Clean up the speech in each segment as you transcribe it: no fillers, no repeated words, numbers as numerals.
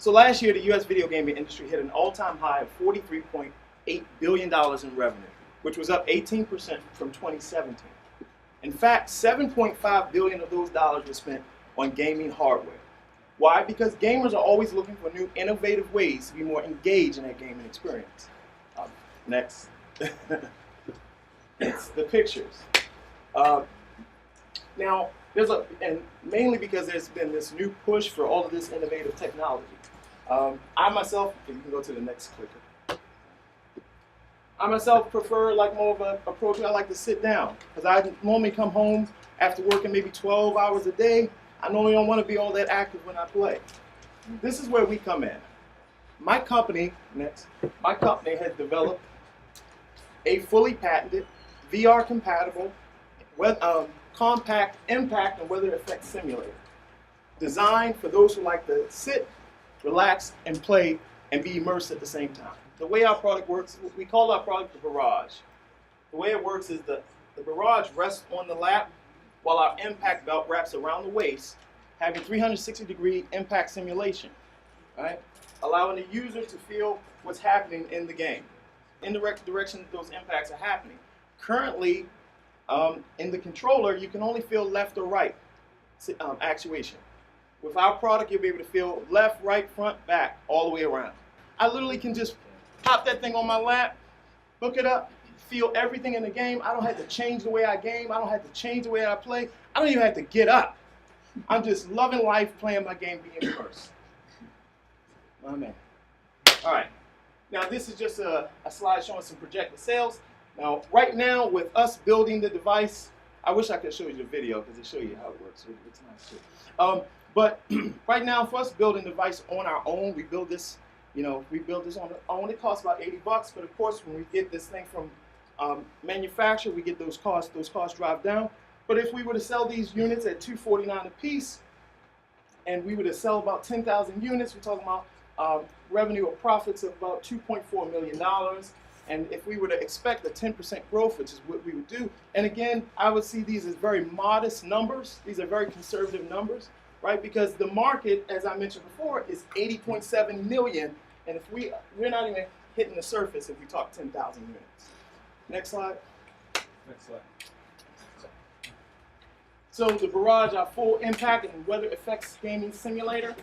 So last year, the U.S. video gaming industry hit an all-time high of $43.8 billion in revenue, which was up 18% from 2017. In fact, $7.5 billion of those dollars were spent on gaming hardware. Why? Because gamers are always looking for new innovative ways to be more engaged in that gaming experience. Next. It's the pictures. Now, and mainly because there's been this new push for all of this innovative technology. I myself, you can go to the next clicker. I myself prefer like more of an approach where I like to sit down, because I normally come home after working maybe 12 hours a day. I normally don't want to be all that active when I play. This is where we come in. My company has developed a fully patented, VR compatible, compact impact and weather effects simulator, designed for those who like to sit, relax, and play and be immersed at the same time. The way our product works, we call our product the Barrage. The way it works is the Barrage rests on the lap while our impact belt wraps around the waist, having 360-degree impact simulation, right? Allowing the user to feel what's happening in the game, in the direction that those impacts are happening. Currently, in the controller, you can only feel left or right actuation. With our product, you'll be able to feel left, right, front, back, all the way around. I literally can just pop that thing on my lap, hook it up, feel everything in the game. I don't have to change the way I game. I don't have to change the way I play. I don't even have to get up. I'm just loving life, playing my game, being immersed. My man. All right. Now, this is just a slide showing some projected sales. Now, right now, with us building the device, I wish I could show you the video because it shows you how it works. It's nice too. But right now, for us building the device on our own, we build this, we build this on our own. It costs about $80, but of course, when we get this thing from manufacturer, we get those costs drive down. But if we were to sell these units at $249 a piece, and we were to sell about 10,000 units, we're talking about revenue or profits of about $2.4 million. And if we were to expect a 10% growth, which is what we would do, and again, I would see these as very modest numbers. These are very conservative numbers, right? Because the market, as I mentioned before, is 80.7 million, and if we're not even hitting the surface if we talk 10,000 units. Next slide. Next slide. So the Barrage, our full impact and weather effects gaming simulator,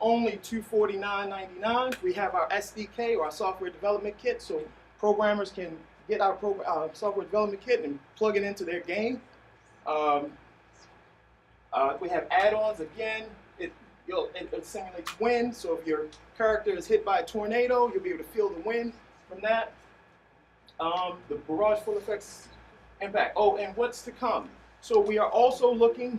only $249.99. We have our SDK, or our software development kit, so programmers can get our software development kit and plug it into their game. We have add-ons. Again, it simulates wind, so if your character is hit by a tornado, you'll be able to feel the wind from that. The Barrage full effects impact. Oh, and what's to come? So we are also looking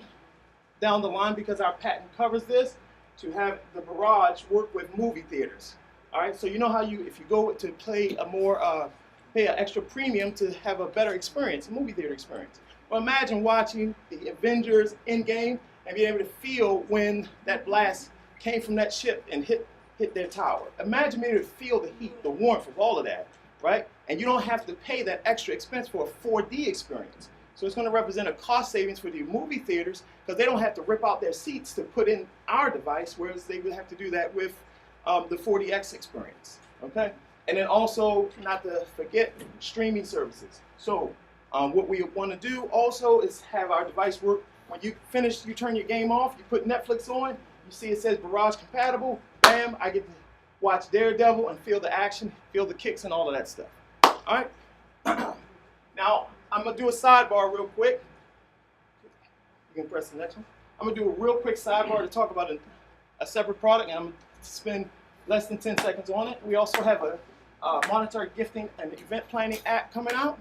down the line, because our patent covers this, to have the Barrage work with movie theaters. All right, so you know how if you go to play pay an extra premium to have a better experience, a movie theater experience. Well, imagine watching the Avengers Endgame and being able to feel when that blast came from that ship and hit their tower. Imagine being able to feel the heat, the warmth of all of that, right? And you don't have to pay that extra expense for a 4D experience. So it's going to represent a cost savings for the movie theaters, because they don't have to rip out their seats to put in our device, whereas they would have to do that with the 4DX experience, okay? And then also, not to forget, streaming services. So what we want to do also is have our device work. When you finish, you turn your game off, you put Netflix on, you see it says Barrage compatible, bam, I get to watch Daredevil and feel the action, feel the kicks and all of that stuff. All right? Now, I'm going to do a sidebar real quick. You can press the next one. I'm going to do a real quick sidebar to talk about a separate product, and I'm going to spend less than 10 seconds on it. We also have a monetary gifting and event planning app coming out.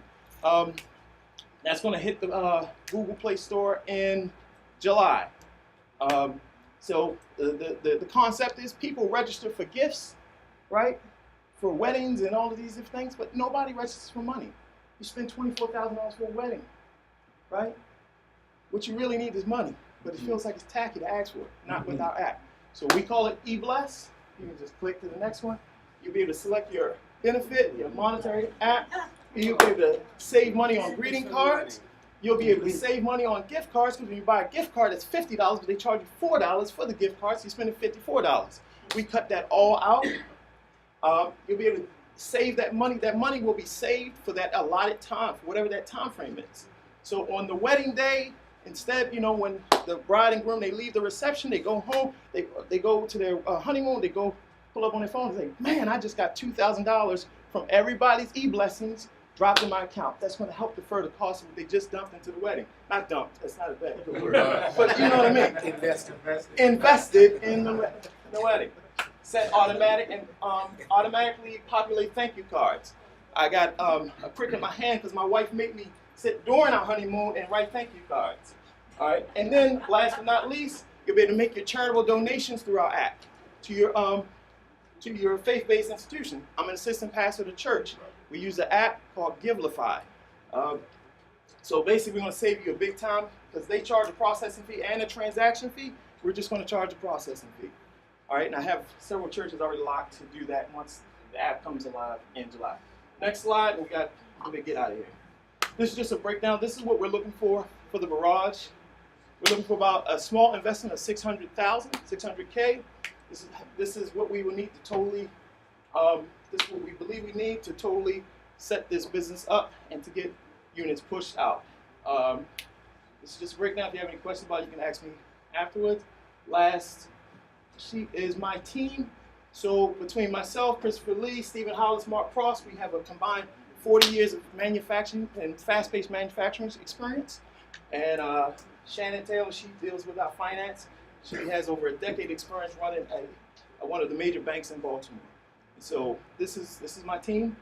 That's going to hit the Google Play Store in July. So the concept is people register for gifts, right? For weddings and all of these different things, but nobody registers for money. You spend $24,000 for a wedding, right? What you really need is money, but it feels like it's tacky to ask for it, not with our app. So we call it eBless. You can just click to the next one. You'll be able to select your benefit, your monetary app. You'll be able to save money on greeting cards. You'll be able to save money on gift cards, because when you buy a gift card, it's $50, but they charge you $4 for the gift card, so you're spending $54. we cut that all out. You'll be able to save that money. That money will be saved for that allotted time, for whatever that time frame is. So on the wedding day, instead, you know, when the bride and groom, they leave the reception, they go home, they go to their honeymoon, they go pull up on their phone and say, man, I just got $2,000 from everybody's e-blessings dropped in my account. That's going to help defer the cost of what they just dumped into the wedding. Not dumped, that's not a bad word, but you know what I mean. Invested in the wedding. Set automatic and automatically populate thank you cards. I got a prick in my hand because my wife made me sit during our honeymoon and write thank you cards. All right, and then last but not least, you'll be able to make your charitable donations through our app to your faith-based institution. I'm an assistant pastor of the church. We use an app called Givelify. So basically, we're going to save you a big time because they charge a processing fee and a transaction fee. We're just going to charge a processing fee. All right, and I have several churches already locked to do that once the app comes alive in July. Next slide, let me get out of here. This is just a breakdown. This is what we're looking for the Barrage. We're looking for about a small investment of $600K. This is what we will need to totally, this is what we believe we need to totally set this business up and to get units pushed out. This is just a breakdown. If you have any questions about it, you can ask me afterwards. Last sheet is my team. So between myself, Christopher Lee, Stephen Hollis, Mark Cross, we have a combined 40 years of manufacturing and fast-paced manufacturing experience. And Shannon Taylor, she deals with our finance. She has over a decade experience running one of the major banks in Baltimore. So this is my team.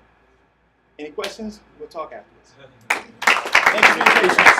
Any questions? We'll talk afterwards. Thank you for your patience.